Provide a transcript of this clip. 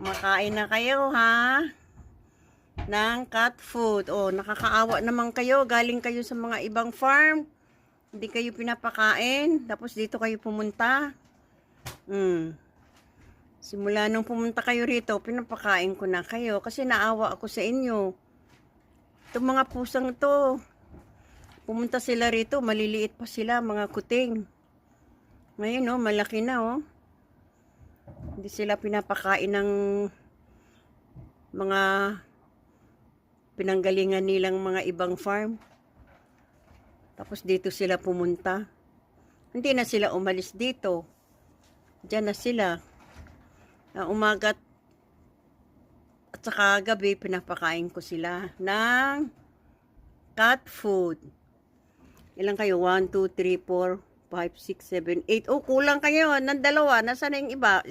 Makain na kayo ha ng cat food. Oh, nakakaawa naman kayo. Galing kayo sa mga ibang farm. Hindi kayo pinapakain. Tapos dito kayo pumunta. Simula nung pumunta kayo rito, pinapakain ko na kayo. Kasi naawa ako sa inyo. Itong mga pusang to. Pumunta sila rito. Maliliit pa sila, mga kuting. Ngayon oh, malaki na oh. Hindi sila pinapakain ng mga pinanggalingan nilang mga ibang farm. Tapos dito sila pumunta. Hindi na sila umalis dito. Diyan na sila. Umaga at saka gabi pinapakain ko sila ng cat food. Ilan kayo? 1, 2, 3, 4, 5, 6, 7, 8. Oh, kulang kayo ng dalawa. Nasaan na yung iba?